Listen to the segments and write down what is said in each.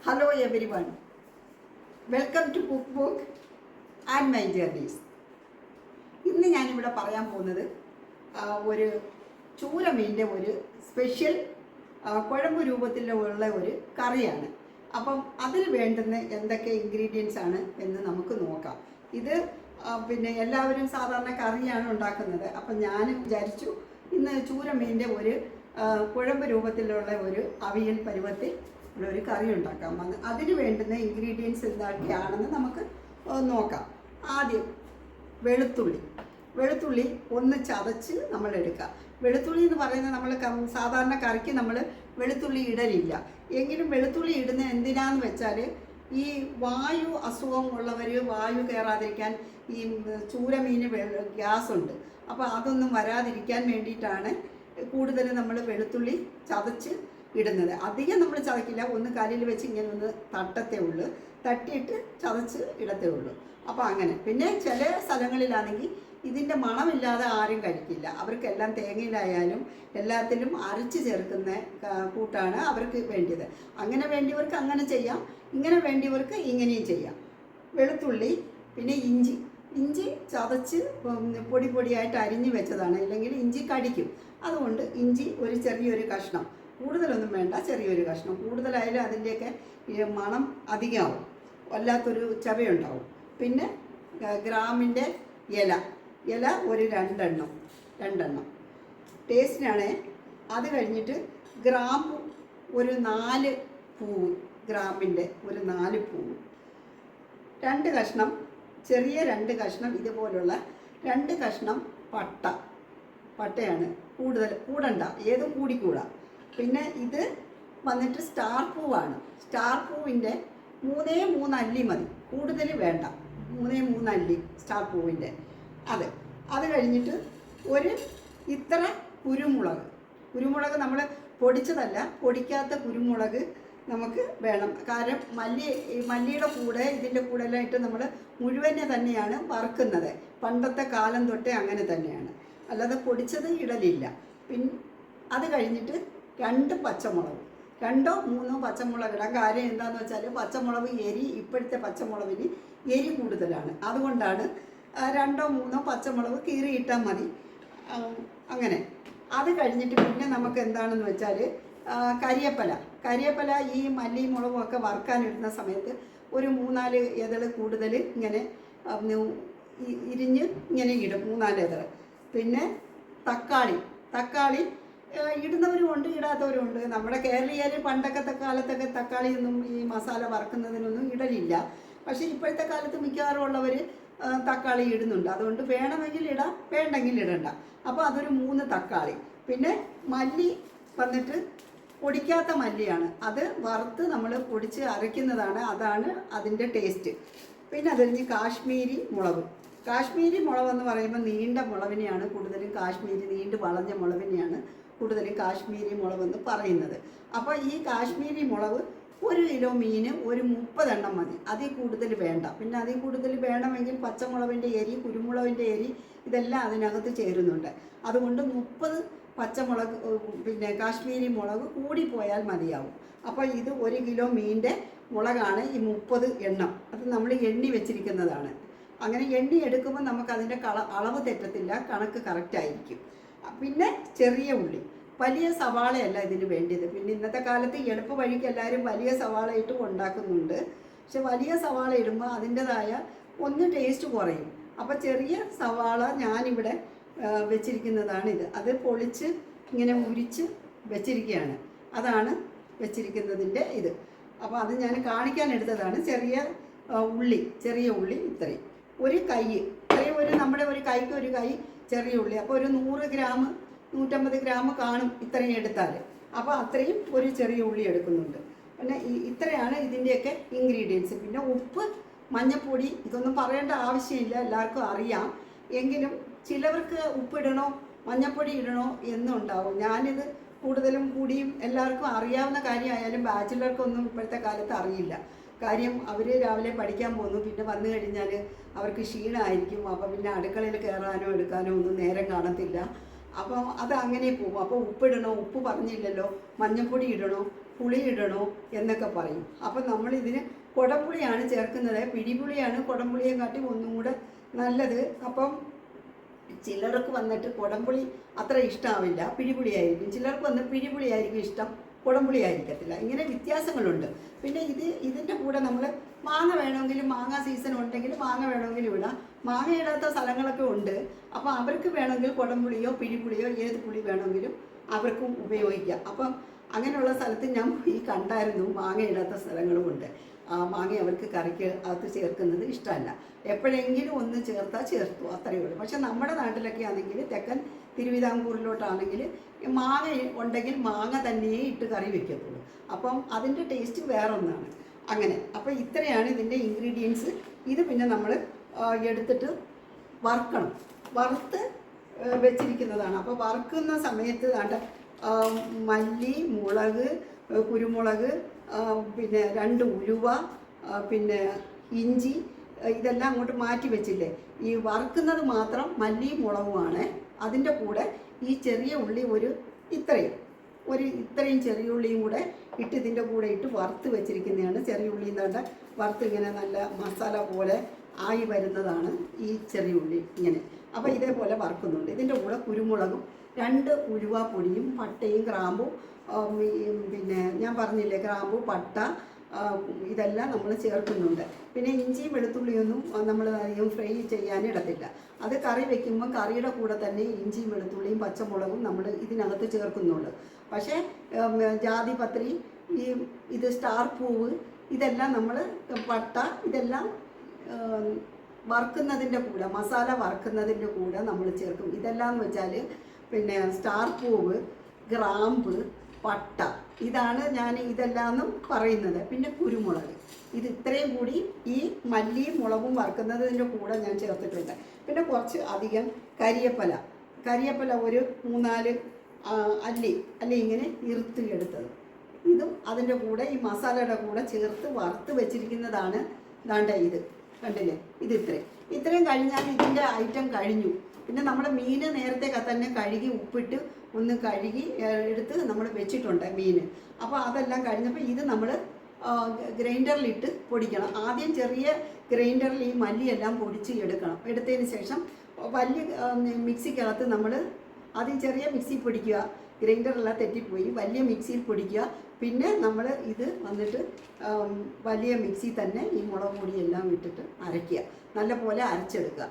Hello everyone, welcome to Cookbook and my journeys. ഇന്ന് ഞാനിവിടെ പറയാൻ പോകുന്നത് ഒരു ചൂരമീൻ്റെ ഒരു സ്പെഷ്യൽ കുഴമ്പ് രൂപത്തിലുള്ള ഒരു കറിയാണ്. അപ്പം അതിൽ വേണ്ടുന്ന എന്തൊക്കെ ഇൻഗ്രീഡിയൻസ് ആണ് എന്ന് നമുക്ക് നോക്കാം. ഇത് പിന്നെ എല്ലാവരും സാധാരണ കറിയാണ് ഉണ്ടാക്കുന്നത്. അപ്പം ഞാനും വിചാരിച്ചു ഇന്ന് ചൂരമീൻ്റെ ഒരു കുഴമ്പ് രൂപത്തിലുള്ള ഒരു അവിയൽ പരുവത്തിൽ ഒരു കറി ഉണ്ടാക്കാം. അതിന് വേണ്ടുന്ന ഇൻഗ്രീഡിയൻസ് എന്തൊക്കെയാണെന്ന് നമുക്ക് നോക്കാം. ആദ്യം വെളുത്തുള്ളി ഒന്ന് ചതച്ച് നമ്മൾ എടുക്കാം. വെളുത്തുള്ളി എന്ന് പറയുന്നത് നമ്മൾ സാധാരണ കറിക്ക് നമ്മൾ വെളുത്തുള്ളി ഇടലില്ല. എങ്കിലും വെളുത്തുള്ളി ഇടുന്ന എന്തിനാന്ന് വെച്ചാൽ ഈ വായു അസുഖം ഉള്ളവർ വായു കയറാതിരിക്കാൻ ഈ ചൂരമീന് ഗ്യാസ് ഉണ്ട്. അപ്പോൾ അതൊന്നും വരാതിരിക്കാൻ വേണ്ടിയിട്ടാണ് കൂടുതൽ നമ്മൾ വെളുത്തുള്ളി ചതച്ച് ഇടുന്നത്. അധികം നമ്മൾ ചതക്കില്ല, ഒന്ന് കല്ലിൽ വെച്ച് ഇങ്ങനെ ഒന്ന് തട്ടത്തേ ഉള്ളൂ, തട്ടിയിട്ട് ചതച്ച് ഇടത്തേ ഉള്ളൂ. അപ്പോൾ അങ്ങനെ. പിന്നെ ചില സ്ഥലങ്ങളിലാണെങ്കിൽ ഇതിൻ്റെ മണമില്ലാതെ ആരും കഴിക്കില്ല. അവർക്കെല്ലാം തേങ്ങയിലായാലും എല്ലാത്തിലും അരച്ച് ചേർക്കുന്ന കൂട്ടാണ് അവർക്ക് വേണ്ടിയത്. അങ്ങനെ വേണ്ടിയവർക്ക് അങ്ങനെ ചെയ്യാം, ഇങ്ങനെ വേണ്ടിയവർക്ക് ഇങ്ങനെയും ചെയ്യാം. വെളുത്തുള്ളി, പിന്നെ ഇഞ്ചി ചതച്ച് പൊടിയായിട്ട് അരിഞ്ഞ് വെച്ചതാണ്, ഇല്ലെങ്കിൽ ഇഞ്ചി കടിക്കും. അതുകൊണ്ട് ഇഞ്ചി ഒരു ചെറിയൊരു കഷ്ണം, കൂടുതലൊന്നും വേണ്ട, ചെറിയൊരു കഷ്ണം. കൂടുതലായാലും അതിൻ്റെയൊക്കെ മണം അധികമാവും, വല്ലാത്തൊരു ചവയുണ്ടാവും. പിന്നെ ഗ്രാമിൻ്റെ ഇല ഒരു രണ്ടെണ്ണം ടേസ്റ്റിനാണ്. അത് കഴിഞ്ഞിട്ട് ഗ്രാമ്പു ഒരു 4 പൂവ്, ഗ്രാമിൻ്റെ ഒരു 4 പൂവ്, 2 കഷ്ണം, ചെറിയ 2 കഷ്ണം ഇതുപോലുള്ള 2 കഷ്ണം പട്ടയാണ്. കൂടണ്ട, ഏതും കൂടിക്കൂടാ. പിന്നെ ഇത് വന്നിട്ട് സ്റ്റാർ പൂവാണ്. സ്റ്റാർ പൂവിൻ്റെ 3 അല്ലി മതി, കൂടുതൽ വേണ്ട. 3 അല്ലി സ്റ്റാർ പൂവിൻ്റെ. അത് കഴിഞ്ഞിട്ട് ഒരു ഇത്ര കുരുമുളക് നമ്മൾ പൊടിച്ചതല്ല, പൊടിക്കാത്ത കുരുമുളക് നമുക്ക് വേണം. കാരണം മല്ലിയുടെ കൂടെ ഇതിൻ്റെ കൂടെ എല്ലാം ഇട്ട് നമ്മൾ മുഴുവനെ തന്നെയാണ് വറുക്കുന്നത്. പണ്ടത്തെ കാലം തൊട്ടേ അങ്ങനെ തന്നെയാണ്, അല്ലാതെ പൊടിച്ചത് ഇടലില്ല. അത് കഴിഞ്ഞിട്ട് 2 പച്ചമുളക്, 2 3 പച്ചമുളക് ഇടാം. കാര്യം എന്താണെന്ന് വെച്ചാൽ പച്ചമുളക് ഇപ്പോഴത്തെ പച്ചമുളകിന് എരി കൂടുതലാണ്. അതുകൊണ്ടാണ് 2 3 പച്ചമുളക് കീറിയിട്ടാൽ മതി. അങ്ങനെ. അത് കഴിഞ്ഞിട്ട് പിന്നെ നമുക്ക് എന്താണെന്ന് വെച്ചാൽ കരിയപ്പല ഈ മല്ലി മുളകും ഒക്കെ വറുക്കാനിടുന്ന സമയത്ത് ഒരു 3-4 ഇതൾ കൂടുതൽ ഇങ്ങനെ ഇരിഞ്ഞ് ഇങ്ങനെ ഇടും, 3-4 ഇതൾ. പിന്നെ തക്കാളി ഇടുന്നവരും ഉണ്ട്, ഇടാത്തവരും ഉണ്ട്. നമ്മുടെ കേരളീയർ പണ്ടൊക്കെ കാലത്തൊക്കെ തക്കാളിയൊന്നും ഈ മസാല വറുക്കുന്നതിനൊന്നും ഇടലില്ല. പക്ഷേ ഇപ്പോഴത്തെ കാലത്ത് മിക്കവാറും ഉള്ളവർ തക്കാളി ഇടുന്നുണ്ട്. അതുകൊണ്ട് വേണമെങ്കിൽ ഇടാം, വേണ്ടെങ്കിൽ ഇടണ്ട. അപ്പോൾ അതൊരു 3 തക്കാളി. പിന്നെ മല്ലി വന്നിട്ട് പൊടിക്കാത്ത മല്ലിയാണ്, അത് വറുത്ത് നമ്മൾ പൊടിച്ച് അരയ്ക്കുന്നതാണ്, അതാണ് അതിൻ്റെ ടേസ്റ്റ്. പിന്നെ അത് കഴിഞ്ഞ് കാശ്മീരി മുളകെന്ന് പറയുമ്പോൾ നീണ്ട മുളവിനെയാണ് കൂടുതലും നീണ്ട് വളഞ്ഞ മുളവിനെയാണ് കൂടുതലും കാശ്മീരി മുളകെന്ന് പറയുന്നത്. അപ്പോൾ ഈ കാശ്മീരി മുളക് 1 കിലോ മീന് ഒരു 30 എണ്ണം മതി, അതിൽ കൂടുതൽ വേണ്ട. പിന്നെ അതിൽ കൂടുതൽ വേണമെങ്കിൽ പച്ചമുളകിൻ്റെ എരി, കുരുമുളകിൻ്റെ എരി ഇതെല്ലാം അതിനകത്ത് ചേരുന്നുണ്ട്. അതുകൊണ്ട് 30 പച്ചമുളക് പിന്നെ കാശ്മീരി മുളക് കൂടിപ്പോയാൽ മതിയാവും. അപ്പോൾ ഇത് 1 കിലോ മീനിൻ്റെ മുളകാണ് ഈ 30 എണ്ണം. അത് നമ്മൾ എണ്ണി വെച്ചിരിക്കുന്നതാണ്. അങ്ങനെ എണ്ണി എടുക്കുമ്പോൾ നമുക്കതിൻ്റെ അളവ് തെറ്റത്തില്ല, കണക്ക് കറക്റ്റായിരിക്കും. പിന്നെ ചെറിയ ഉള്ളി, വലിയ സവാളയല്ല ഇതിന് വേണ്ടിയത്. പിന്നെ ഇന്നത്തെ കാലത്ത് എളുപ്പ വഴിക്ക് എല്ലാവരും വലിയ സവാള ഇട്ട് ഉണ്ടാക്കുന്നുണ്ട്. പക്ഷെ വലിയ സവാള ഇടുമ്പോൾ അതിൻ്റെതായ ഒന്ന് ടേസ്റ്റ് കുറയും. അപ്പോൾ ചെറിയ സവാള ഞാനിവിടെ വെച്ചിരിക്കുന്നതാണ് ഇത്. അത് പൊളിച്ച് ഇങ്ങനെ ഉരിച്ച് വെച്ചിരിക്കുകയാണ്, അതാണ് വെച്ചിരിക്കുന്നതിൻ്റെ ഇത്. അപ്പോൾ അത് ഞാൻ കാണിക്കാൻ എടുത്തതാണ്. ചെറിയ ഉള്ളി ഇത്രയും, ഒരു കൈ, നമ്മുടെ ഒരു കൈക്ക് ഒരു കൈ ചെറിയ ഉള്ളി. അപ്പോൾ ഒരു 100 ഗ്രാം 150 ഗ്രാം കാണും ഇത്രയും എടുത്താൽ. അപ്പോൾ അത്രയും ഒരു ചെറിയ ഉള്ളി എടുക്കുന്നുണ്ട്. പിന്നെ ഇത്രയാണ് ഇതിൻ്റെയൊക്കെ ഇൻഗ്രീഡിയൻസ്. പിന്നെ ഉപ്പ്, മഞ്ഞൾപ്പൊടി ഇതൊന്നും പറയേണ്ട ആവശ്യമില്ല, എല്ലാവർക്കും അറിയാം. എങ്കിലും ചിലവർക്ക് ഉപ്പിടണോ മഞ്ഞൾപ്പൊടി ഇടണോ എന്നുണ്ടാവും. ഞാനിത് കൂടുതലും കൂടിയും എല്ലാവർക്കും അറിയാവുന്ന കാര്യമായാലും ബാച്ചിലർക്കൊന്നും ഇപ്പോഴത്തെ കാലത്ത് അറിയില്ല. കാര്യം അവർ രാവിലെ പഠിക്കാൻ പോകുന്നു, പിന്നെ വന്നു കഴിഞ്ഞാൽ അവർക്ക് ക്ഷീണമായിരിക്കും. അപ്പോൾ പിന്നെ അടുക്കളയിൽ കയറാനോ എടുക്കാനോ ഒന്നും നേരം കാണത്തില്ല. അപ്പോൾ അത് അങ്ങനെ പോകും. അപ്പോൾ ഉപ്പിടണോ, ഉപ്പ് പറഞ്ഞില്ലല്ലോ, മഞ്ഞൾപ്പൊടി ഇടണോ, പുളി ഇടണോ എന്നൊക്കെ പറയും. അപ്പം നമ്മളിതിന് കുടംപുളിയാണ് ചേർക്കുന്നത്. പിടിപുളിയാണ് കുടംപുളിയെ കാട്ടി ഒന്നും കൂടെ നല്ലത്. അപ്പം ചിലർക്ക് വന്നിട്ട് കുടംപുളി അത്ര ഇഷ്ടമാവില്ല, പിടിപുളിയായിരിക്കും. ചിലർക്ക് വന്ന് പിടിപുളിയായിരിക്കും ഇഷ്ടം, കുടംപുളി ആയിരിക്കത്തില്ല. ഇങ്ങനെ വ്യത്യാസങ്ങളുണ്ട്. പിന്നെ ഇതിൻ്റെ കൂടെ നമ്മൾ മാങ്ങ വേണമെങ്കിലും, മാങ്ങ സീസൺ ഉണ്ടെങ്കിൽ മാങ്ങ വേണമെങ്കിലും ഇടാം. മാങ്ങ ഇടാത്ത സ്ഥലങ്ങളൊക്കെ ഉണ്ട്. അപ്പോൾ അവർക്ക് വേണമെങ്കിൽ കുടംപുളിയോ പിടിപുളിയോ ഏത് പുളി വേണമെങ്കിലും അവർക്കും ഉപയോഗിക്കാം. അപ്പം അങ്ങനെയുള്ള സ്ഥലത്ത് ഞാൻ കണ്ടായിരുന്നു മാങ്ങ ഇടാത്ത സ്ഥലങ്ങളുമുണ്ട്. മാങ്ങ അവർക്ക് കറിക്ക് അകത്ത് ചേർക്കുന്നത് ഇഷ്ടമല്ല. എപ്പോഴെങ്കിലും ഒന്ന് ചേർത്താൽ ചേർത്തു, അത്രയേ ഉള്ളൂ. പക്ഷെ നമ്മുടെ നാട്ടിലൊക്കെ ആണെങ്കിൽ തെക്കൻ തിരുവിതാംകൂറിലോട്ടാണെങ്കിൽ മാങ്ങ ഉണ്ടെങ്കിൽ മാങ്ങ തന്നെയേ ഇട്ട് കറി വെക്കത്തുള്ളൂ. അപ്പം അതിൻ്റെ ടേസ്റ്റ് വേറൊന്നാണ്. അങ്ങനെ അപ്പോൾ ഇത്രയാണ് ഇതിൻ്റെ ഇൻഗ്രീഡിയൻസ്. ഇത് പിന്നെ നമ്മൾ എടുത്തിട്ട് വറുക്കണം. വറുത്ത് വെച്ചിരിക്കുന്നതാണ്. അപ്പോൾ വറുക്കുന്ന സമയത്ത് വേണ്ട മല്ലി, മുളക്, കുരുമുളക്, പിന്നെ 2 ഉലുവ, പിന്നെ ഇഞ്ചി, ഇതെല്ലാം അങ്ങോട്ട് മാറ്റി വെച്ചില്ലേ. ഈ വറുക്കുന്നത് മാത്രം മല്ലിയും മുളകുമാണ്. അതിൻ്റെ കൂടെ ഈ ചെറിയ ഉള്ളി ഇത്രയും ചെറിയ ഉള്ളിയും കൂടെ ഇട്ട് ഇതിൻ്റെ കൂടെ ഇട്ട് വറുത്ത് വെച്ചിരിക്കുന്നതാണ്. ചെറിയ ഉള്ളി എന്താണ്ട് വറുത്ത് ഇങ്ങനെ നല്ല മസാല പോലെ ആയി വരുന്നതാണ് ഈ ചെറിയ ഉള്ളി ഇങ്ങനെ. അപ്പോൾ ഇതേപോലെ വറുക്കുന്നുണ്ട്. ഇതിൻ്റെ കൂടെ കുരുമുളകും 2 ഉലുവ പൊടിയും പട്ടയും ഗ്രാമ്പും, പിന്നെ ഞാൻ പറഞ്ഞില്ലേ ഗ്രാമ്പു, പട്ട, ഇതെല്ലാം നമ്മൾ ചേർക്കുന്നുണ്ട്. പിന്നെ ഇഞ്ചിയും വെളുത്തുള്ളിയൊന്നും നമ്മൾ അധികം ഫ്രൈ ചെയ്യാനിടത്തില്ല. അത് കറി വയ്ക്കുമ്പോൾ കറിയുടെ കൂടെ തന്നെ ഇഞ്ചിയും വെളുത്തുള്ളിയും പച്ചമുളകും നമ്മൾ ഇതിനകത്ത് ചേർക്കുന്നുണ്ട്. പക്ഷേ ജാതിപത്രി, ഇത് സ്റ്റാർ പൂവ്, ഇതെല്ലാം നമ്മൾ പട്ട, ഇതെല്ലാം വറുക്കുന്നതിൻ്റെ കൂടെ, മസാല വറുക്കുന്നതിൻ്റെ കൂടെ നമ്മൾ ചേർക്കും. ഇതെല്ലാം എന്ന് വെച്ചാൽ പിന്നെ സ്റ്റാർ പൂവ്, ഗ്രാമ്പ്, പട്ട, ഇതാണ് ഞാൻ ഇതെല്ലാമെന്നും പറയുന്നത്. പിന്നെ കുരുമുളക്, ഇത് ഇത്രയും കൂടി ഈ മല്ലിയും മുളകും വറുക്കുന്നതിൻ്റെ കൂടെ ഞാൻ ചേർത്തിട്ടുണ്ട്. പിന്നെ കുറച്ച് അധികം കരിയപ്പല ഒരു 3-4 അല്ലി ഇങ്ങനെ ഇറുത്തി എടുത്തത്, ഇതും അതിൻ്റെ കൂടെ ഈ മസാലയുടെ കൂടെ ചേർത്ത് വറുത്ത് വെച്ചിരിക്കുന്നതാണ്. ദാണ്ട ഇത് കണ്ടില്ലേ, ഇത് ഇത്രയും കഴിഞ്ഞാൽ ഇതിൻ്റെ ഐറ്റം കഴിഞ്ഞു. പിന്നെ നമ്മൾ മീൻ നേരത്തെ തന്നെ കഴുകി ഉപ്പിട്ട് ഒന്ന് കഴുകി എടുത്ത് നമ്മൾ വെച്ചിട്ടുണ്ട് മീൻ. അപ്പോൾ അതെല്ലാം കഴിഞ്ഞപ്പോൾ ഇത് നമ്മൾ ഗ്രൈൻഡറിലിട്ട് പൊടിക്കണം. ആദ്യം ചെറിയ ഗ്രൈൻഡറിൽ ഈ മല്ലിയെല്ലാം പൊടിച്ച് എടുത്തതിന് ശേഷം വലിയ മിക്സിക്കകത്ത് നമ്മൾ ആദ്യം ചെറിയ മിക്സി പൊടിക്കുക. ഗ്രൈൻഡറെല്ലാം തെറ്റിപ്പോയി, വലിയ മിക്സിയിൽ പൊടിക്കുക. പിന്നെ നമ്മൾ ഇത് വന്നിട്ട് വലിയ മിക്സി തന്നെ ഈ മുളക് പൊടിയെല്ലാം ഇട്ടിട്ട് അരയ്ക്കുക. നല്ലപോലെ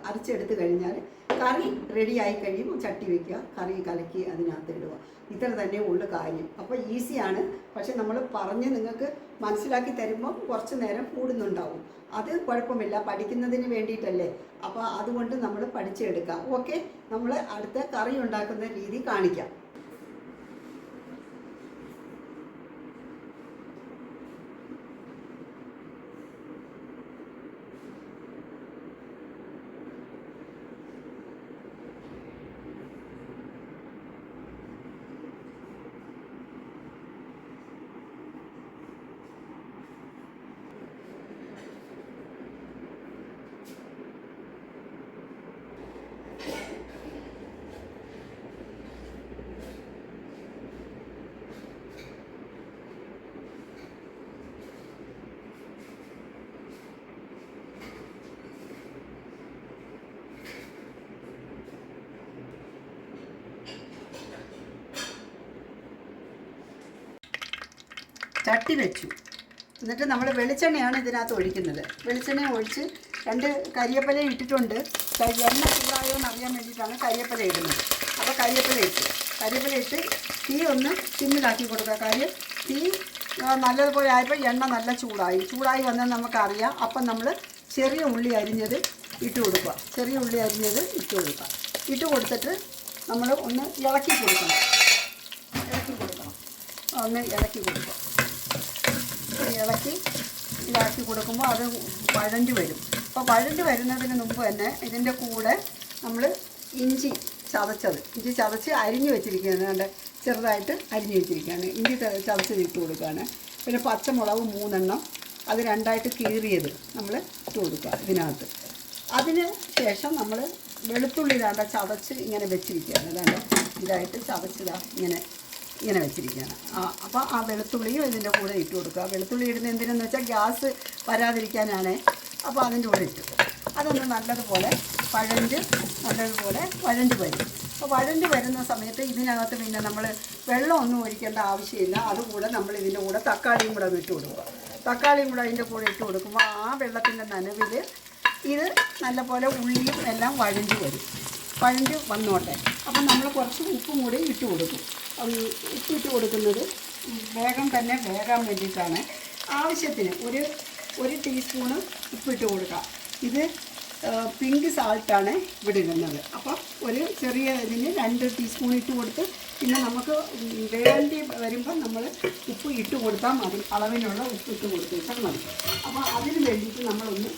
അരച്ചെടുത്ത് കഴിഞ്ഞാൽ കറി റെഡിയായി കഴിയുമ്പോൾ ചട്ടി വയ്ക്കുക, കറി കലക്കി അതിനകത്ത് ഇടുക. ഇത്ര തന്നെ ഉള്ള കാര്യം. അപ്പോൾ ഈസിയാണ്. പക്ഷെ നമ്മൾ പറഞ്ഞ് നിങ്ങൾക്ക് മനസ്സിലാക്കി തരുമ്പം കുറച്ച് നേരം കൂടുന്നുണ്ടാവും. അത് കുഴപ്പമില്ല, പഠിക്കുന്നതിന് വേണ്ടിയിട്ടല്ലേ. അപ്പോൾ അതുകൊണ്ട് നമ്മൾ പഠിച്ചെടുക്കാം. ഓക്കെ, നമ്മൾ അടുത്ത കറി ഉണ്ടാക്കുന്ന രീതി കാണിക്കാം. ചട്ടി വെച്ചു. എന്നിട്ട് നമ്മൾ വെളിച്ചെണ്ണയാണ് ഇതിനകത്ത് ഒഴിക്കുന്നത്. വെളിച്ചെണ്ണ ഒഴിച്ച് 2 കരിയേപ്പില ഇട്ടിട്ടുണ്ട്. എണ്ണ ചൂടായോ എന്നറിയാൻ വേണ്ടിയിട്ടാണ് കരിയേപ്പില ഇടുന്നത്. അപ്പോൾ കരിയേപ്പില ഇട്ട് തീ ഒന്ന് സിമ്മിലാക്കി കൊടുക്കുക. കാര്യം തീ നല്ലതുപോലെ ആയപ്പോൾ എണ്ണ നല്ല ചൂടായി വന്നാൽ നമുക്കറിയാം. അപ്പം നമ്മൾ ചെറിയ ഉള്ളി അരിഞ്ഞത് ഇട്ട് കൊടുക്കുക. ഇട്ട് കൊടുത്തിട്ട് നമ്മൾ ഒന്ന് ഇളക്കി കൊടുക്കണം. ഇളക്കി കൊടുക്കുമ്പോൾ അത് വഴണ്ടി വരും. അപ്പോൾ വഴണ്ടി വരുന്നതിന് മുമ്പ് തന്നെ ഇതിൻ്റെ കൂടെ നമ്മൾ ഇഞ്ചി ചതച്ച് അരിഞ്ഞു വെച്ചിരിക്കുകയാണ്. ചെറുതായിട്ട് അരിഞ്ഞു വെച്ചിരിക്കുകയാണ്. ഇഞ്ചി ചതച്ച് ഇട്ട് കൊടുക്കുകയാണ്. പിന്നെ പച്ചമുളക് 3 എണ്ണം, അത് 2ആയിട്ട് കീറിയത് നമ്മൾ ഇട്ട് കൊടുക്കുക ഇതിനകത്ത്. അതിന് ശേഷം നമ്മൾ വെളുത്തുള്ളി ഇതാണ്ട ചതച്ച് ഇങ്ങനെ വെച്ചിരിക്കുകയാണ്. ഇതാണ്ട് ഇതായിട്ട് ചതച്ചതാ ഇങ്ങനെ വെച്ചിരിക്കുകയാണ്. അപ്പോൾ ആ വെളുത്തുള്ളിയും ഇതിൻ്റെ കൂടെ ഇട്ട് കൊടുക്കുക. വെളുത്തുള്ളി ഇടുന്ന എന്തിനെന്ന് വെച്ചാൽ ഗ്യാസ് വരാതിരിക്കാനാണ്. അപ്പോൾ അതിൻ്റെ കൂടെ ഇട്ടു അതൊന്ന് നല്ലതുപോലെ വഴണ്ട് വരും. അപ്പോൾ വഴണ്ട് വരുന്ന സമയത്ത് ഇതിനകത്ത് പിന്നെ നമ്മൾ വെള്ളമൊന്നും ഒഴിക്കേണ്ട ആവശ്യമില്ല. അതുകൂടെ നമ്മൾ ഇതിൻ്റെ കൂടെ തക്കാളിയും കൂടെ ഇട്ട് കൊടുക്കുക. തക്കാളിയും കൂടെ അതിൻ്റെ കൂടെ ഇട്ട് കൊടുക്കുമ്പോൾ ആ വെള്ളത്തിൻ്റെ നനവിൽ ഇത് നല്ലപോലെ ഉള്ളിയും എല്ലാം വഴണ്ട് വന്നോട്ടെ. അപ്പം നമ്മൾ കുറച്ച് ഉപ്പും കൂടി ഇട്ട് കൊടുക്കും. ഉപ്പിട്ട് കൊടുക്കുന്നത് വേഗം തന്നെ വേകാൻ വേണ്ടിയിട്ടാണ്. ആവശ്യത്തിന് ഒരു ടീസ്പൂണ് ഉപ്പിട്ട് കൊടുക്കുക. ഇത് പിങ്ക് സാൾട്ടാണ് ഇവിടെ ഇടുന്നത്. അപ്പോൾ ഒരു ചെറിയ ഇതിന് 2 ടീസ്പൂൺ ഇട്ട് കൊടുത്ത് പിന്നെ നമുക്ക് വേണ്ടി വരുമ്പോൾ നമ്മൾ ഉപ്പ് ഇട്ട് കൊടുത്താൽ മതി. അളവിനുള്ള ഉപ്പ് ഇട്ട് കൊടുത്തിട്ടാൽ മതി. അപ്പോൾ അതിന് വേണ്ടിയിട്ട് നമ്മളൊന്ന്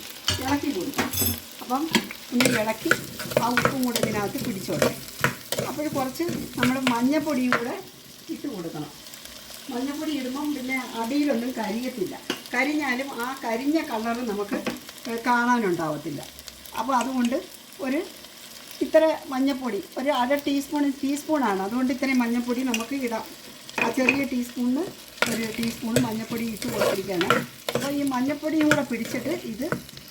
ഇളക്കി കൊടുക്കും. അപ്പം ഒന്ന് ഇളക്കി ആ ഉപ്പും കൂടെ ഇതിനകത്ത് പിടിച്ചോട്ടെ. അപ്പോൾ കുറച്ച് നമ്മൾ മഞ്ഞൾപ്പൊടിയും കൂടെ ഇട്ട് കൊടുക്കണം. മഞ്ഞൾപ്പൊടി ഇടുമ്പം പിന്നെ അടിയിലൊന്നും കരിയത്തില്ല. കരിഞ്ഞാലും ആ കരിഞ്ഞ കളർ നമുക്ക് കാണാനുണ്ടാവത്തില്ല. അപ്പോൾ അതുകൊണ്ട് ഇത്ര മഞ്ഞൾപ്പൊടി ഒരു 1/2 ടീസ്പൂണാണ്. അതുകൊണ്ട് ഇത്രയും മഞ്ഞൾപ്പൊടി നമുക്ക് ഇടാം. ആ ചെറിയ ടീസ്പൂണിന് 1 ടീസ്പൂൺ മഞ്ഞൾപ്പൊടി ഇട്ട് കൊടുത്തിരിക്കുകയാണ്. അപ്പോൾ ഈ മഞ്ഞൾപ്പൊടിയും കൂടെ പിടിച്ചിട്ട് ഇത്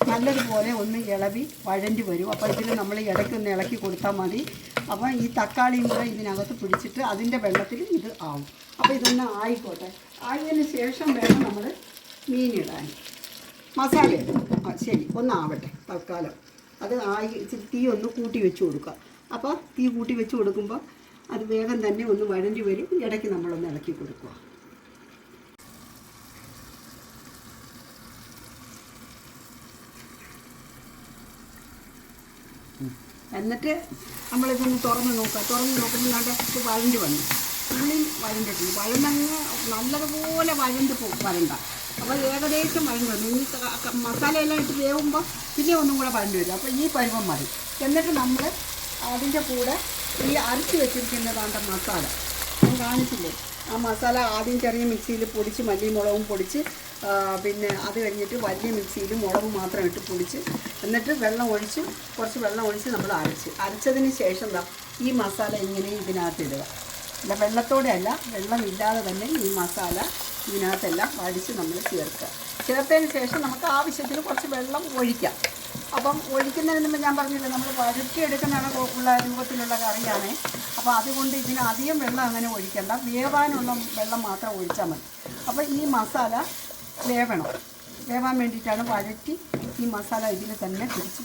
നല്ലതുപോലെ ഒന്ന് ഇളവി വഴണ്ടി വരും. അപ്പോൾ ഇതിൽ നമ്മൾ ഇടയ്ക്കൊന്ന് ഇളക്കി കൊടുത്താൽ മതി. അപ്പോൾ ഈ തക്കാളിയും കൂടെ ഇതിനകത്ത് പിടിച്ചിട്ട് അതിൻ്റെ വെള്ളത്തിൽ ഇത് ആവും. അപ്പോൾ ഇതൊന്ന് ആയിക്കോട്ടെ. ആയതിന് ശേഷം വേണം നമ്മൾ മീനിടാൻ. മസാല ഇടും. ശരി, ഒന്നാവട്ടെ തൽക്കാലം. അത് തീ ഒന്ന് കൂട്ടി വെച്ച് കൊടുക്കുക. അപ്പോൾ തീ കൂട്ടി വെച്ച് കൊടുക്കുമ്പോൾ അത് വേഗം തന്നെ ഒന്ന് വഴണ്ടി വരും. ഇടയ്ക്ക് നമ്മളൊന്ന് ഇളക്കി കൊടുക്കുക. എന്നിട്ട് നമ്മളിതൊന്ന് തുറന്ന് നോക്കുമ്പോൾ ഇത് വഴണ്ട് വന്നു. ഉള്ളിൽ വഴണ്ടിട്ടുണ്ട്. വഴണ്ടങ്ങ് നല്ലതുപോലെ വഴണ്ട് വരണ്ട. അപ്പോൾ ഏകദേശം വഴണ്ട് വന്നു. ഇനി മസാലയെല്ലാം ഇട്ട് വേവുമ്പോൾ പിന്നെ ഒന്നും കൂടെ വഴണ്ട് വരും. അപ്പോൾ ഈ പരുവം മതി. എന്നിട്ട് നമ്മൾ അതിൻ്റെ കൂടെ ഈ അരച്ച് വെച്ചിരിക്കുന്നതാണ്ട മസാല ഞാൻ കാണിച്ചില്ലേ. ആ മസാല ആദ്യം ചെറിയ മിക്സിയിൽ പൊടിച്ച് മല്ലിമുളകും പൊടിച്ച് പിന്നെ അത് കഴിഞ്ഞിട്ട് വലിയ മിക്സിയിൽ മുളക് മാത്രം ഇട്ട് പൊടിച്ച് എന്നിട്ട് കുറച്ച് വെള്ളം ഒഴിച്ച് നമ്മൾ അരച്ചതിന് ശേഷം ഈ മസാല ഇങ്ങനെ ഇതിനകത്ത് ഇടുക. അല്ല വെള്ളത്തോടെ അല്ല, വെള്ളമില്ലാതെ തന്നെ ഈ മസാല ഇതിനകത്തെല്ലാം അടിച്ച് നമ്മൾ ചേർത്തതിന് ശേഷം നമുക്ക് ആവശ്യത്തിന് കുറച്ച് വെള്ളം ഒഴിക്കാം. അപ്പം ഒഴിക്കുന്നതിന് മുമ്പ് ഞാൻ പറഞ്ഞില്ലേ നമ്മൾ വഴറ്റിയെടുക്കുന്നതാണ് ഉള്ള രൂപത്തിലുള്ള കറിയാണ്. അപ്പോൾ അതുകൊണ്ട് ഇതിന് അധികം വെള്ളം അങ്ങനെ ഒഴിക്കണ്ട. വേവാനുള്ള വെള്ളം മാത്രം ഒഴിച്ചാൽ മതി. അപ്പോൾ ഈ മസാല വേവാൻ വേണ്ടിയിട്ടാണ് വഴറ്റി ഈ മസാല ഇതിൽ തന്നെ തിരിച്ച്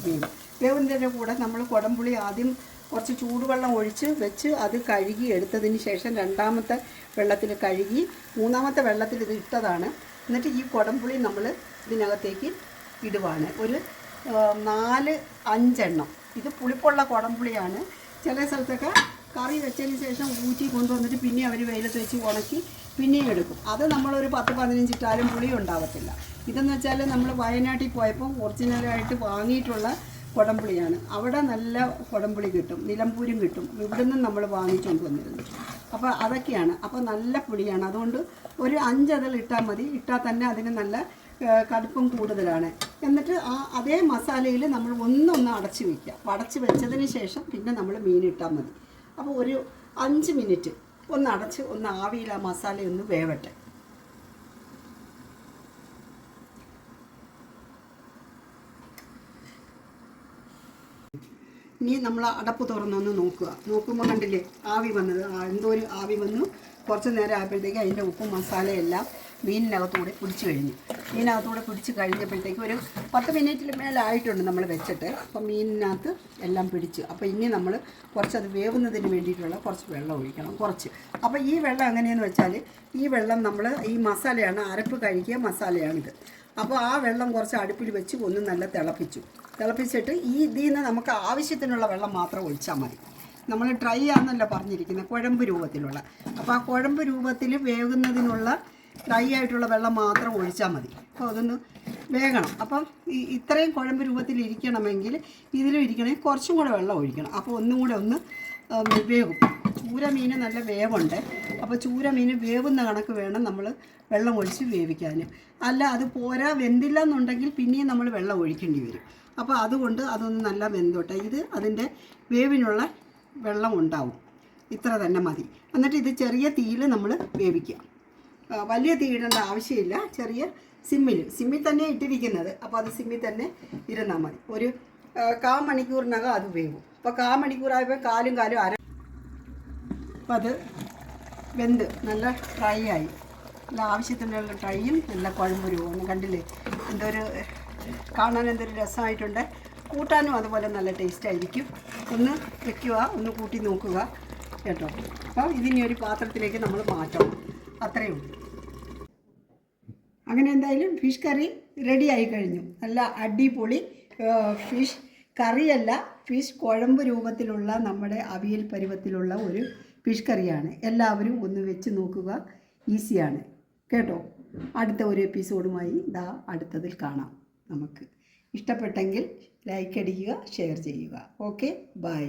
വേവുന്നതിൻ്റെ കൂടെ നമ്മൾ കുടംപുളി ആദ്യം കുറച്ച് ചൂടുവെള്ളം ഒഴിച്ച് വെച്ച് അത് കഴുകി എടുത്തതിന് ശേഷം രണ്ടാമത്തെ വെള്ളത്തിൽ കഴുകി മൂന്നാമത്തെ വെള്ളത്തിൽ ഇത് ഇട്ടതാണ്. എന്നിട്ട് ഈ കുടംപുളി നമ്മൾ ഇതിനകത്തേക്ക് ഇടുവാണ്. ഒരു 4-5 എണ്ണം. ഇത് പുളിപ്പുള്ള കുടംപുളിയാണ്. ചില സ്ഥലത്തൊക്കെ കറി വെച്ചതിന് ശേഷം ഊറ്റി കൊണ്ടുവന്നിട്ട് പിന്നെ അവർ വെയിലത്ത് വെച്ച് ഉണക്കി പിന്നെയും എടുക്കും. അത് നമ്മളൊരു 10-15 ഇട്ടാലും പുളി ഉണ്ടാകത്തില്ല. ഇതെന്ന് വെച്ചാൽ നമ്മൾ വയനാട്ടിൽ പോയപ്പോൾ ഒറിജിനലായിട്ട് വാങ്ങിയിട്ടുള്ള കുടംപുളിയാണ്. അവിടെ നല്ല കുടംപുളി കിട്ടും, നിലമ്പൂരും കിട്ടും. ഇവിടെ നിന്നും നമ്മൾ വാങ്ങിച്ചുകൊണ്ട് വന്നിരുന്നു. അപ്പോൾ അതൊക്കെയാണ്. അപ്പോൾ നല്ല പുളിയാണ്. അതുകൊണ്ട് ഒരു 5 അതൾ ഇട്ടാൽ മതി. ഇട്ടാൽ തന്നെ അതിന് നല്ല കടുപ്പം കൂടുതലാണ്. എന്നിട്ട് അതേ മസാലയിൽ നമ്മൾ ഒന്നൊന്ന് അടച്ച് വയ്ക്കുക. അടച്ച് വെച്ചതിന് ശേഷം പിന്നെ നമ്മൾ മീനിട്ടാൽ മതി. അപ്പോൾ ഒരു 5 മിനിറ്റ് ഒന്ന് അടച്ച് ഒന്ന് ആവിയിൽ ആ മസാലയൊന്ന് വേവട്ടെ. ഇനി നമ്മൾ അടപ്പ് തുറന്നൊന്ന് നോക്കുമ്പോൾ കണ്ടില്ലേ ആവി വന്നത്. എന്തോ ഒരു ആവി വന്നു. കുറച്ച് നേരം ആയപ്പോഴത്തേക്ക് അതിൻ്റെ ഉപ്പും മസാലയെല്ലാം മീനിനകത്തൂടെ പിടിച്ച് കഴിഞ്ഞപ്പോഴത്തേക്ക് ഒരു 10 മിനിറ്റിൽ മേലായിട്ടുണ്ട് നമ്മൾ വെച്ചിട്ട്. അപ്പം മീനിനകത്ത് എല്ലാം പിടിച്ച്. അപ്പോൾ ഇനി നമ്മൾ കുറച്ചത് വേവുന്നതിന് വേണ്ടിയിട്ടുള്ള കുറച്ച് വെള്ളം ഒഴിക്കണം. അപ്പോൾ ഈ വെള്ളം എങ്ങനെയെന്ന് വെച്ചാൽ ഈ വെള്ളം നമ്മൾ ഈ മസാലയാണ്, അരപ്പ് കഴിക്കിയ മസാലയാണിത്. അപ്പോൾ ആ വെള്ളം കുറച്ച് അടുപ്പിൽ വെച്ച് ഒന്ന് നല്ല തിളപ്പിച്ചിട്ട് ഇതിൽ നിന്ന് നമുക്ക് ആവശ്യത്തിനുള്ള വെള്ളം മാത്രം ഒഴിച്ചാൽ മതി. നമ്മൾ ഡ്രൈ ആണെന്നല്ല പറഞ്ഞിരിക്കുന്നത്, കുഴമ്പ് രൂപത്തിലുള്ള. അപ്പോൾ ആ കുഴമ്പ് രൂപത്തിൽ വേകുന്നതിനുള്ള ഡ്രൈ ആയിട്ടുള്ള വെള്ളം മാത്രം ഒഴിച്ചാൽ മതി. അപ്പോൾ അതൊന്ന് വേകണം. അപ്പം ഇത്രയും കുഴമ്പ് രൂപത്തിൽ ഇരിക്കണമെങ്കിൽ ഇതിലും ഇരിക്കണമെങ്കിൽ കുറച്ചും കൂടെ വെള്ളം ഒഴിക്കണം. അപ്പോൾ ഒന്നും കൂടെ ഒന്ന് വേകും. ചൂര മീൻ നല്ല വേവുണ്ട്. അപ്പോൾ ചൂര മീൻ വേവുന്ന കണക്ക് വേണം നമ്മൾ വെള്ളം ഒഴിച്ച് വേവിക്കാൻ. അല്ല അത് പോരാ, വെന്തില്ല എന്നുണ്ടെങ്കിൽ പിന്നെയും നമ്മൾ വെള്ളം ഒഴിക്കേണ്ടി വരും. അപ്പോൾ അതുകൊണ്ട് അതൊന്ന് നല്ല വെന്തോട്ടെ. ഇത് അതിൻ്റെ വേവിനുള്ള വെള്ളം ഉണ്ടാവും. ഇത്ര തന്നെ മതി. എന്നിട്ട് ഇത് ചെറിയ തീയിൽ നമ്മൾ വേവിക്കുക. വലിയ തീ ഇടേണ്ട ആവശ്യമില്ല. ചെറിയ സിമ്മിൽ തന്നെ ഇട്ടിരിക്കുന്നത്. അപ്പോൾ അത് സിമ്മിൽ തന്നെ ഇരുന്നാൽ മതി. ഒരു 1/4 മണിക്കൂറിനകം അത് വേവും. അപ്പോൾ 1/4 മണിക്കൂറായപ്പോൾ കാലും അര. അപ്പോൾ അത് വെന്ത് നല്ല ഡ്രൈ ആയി. നല്ല ആവശ്യത്തിനുള്ള ഡ്രൈയും നല്ല കുഴമ്പ് രൂപം കണ്ടില്ലേ? കാണാൻ എന്തൊരു രസമായിട്ടുണ്ട്. കൂട്ടാനും അതുപോലെ നല്ല ടേസ്റ്റ് ആയിരിക്കും. ഒന്ന് വെക്കുക, ഒന്ന് കൂട്ടി നോക്കുക കേട്ടോ. അപ്പോൾ ഇതിനി ഒരു പാത്രത്തിലേക്ക് നമ്മൾ മാറ്റണം. അത്രയേ ഉള്ളൂ. അങ്ങനെ എന്തായാലും ഫിഷ് കറി റെഡി ആയി കഴിഞ്ഞു. നല്ല അടിപൊളി ഫിഷ് കറിയല്ല, ഫിഷ് കുഴമ്പ് രൂപത്തിലുള്ള നമ്മുടെ അവിയൽ പരുവത്തിലുള്ള ഒരു ഫിഷ് കറിയാണ്. എല്ലാവരും ഒന്ന് വെച്ച് നോക്കുക. ഈസിയാണ് കേട്ടോ. അടുത്ത ഒരു എപ്പിസോഡുമായി അടുത്തതിൽ കാണാം. നമുക്ക് ഇഷ്ടപ്പെട്ടെങ്കിൽ ലൈക്ക് അടിക്കുക, ഷെയർ ചെയ്യുക. Okay, by.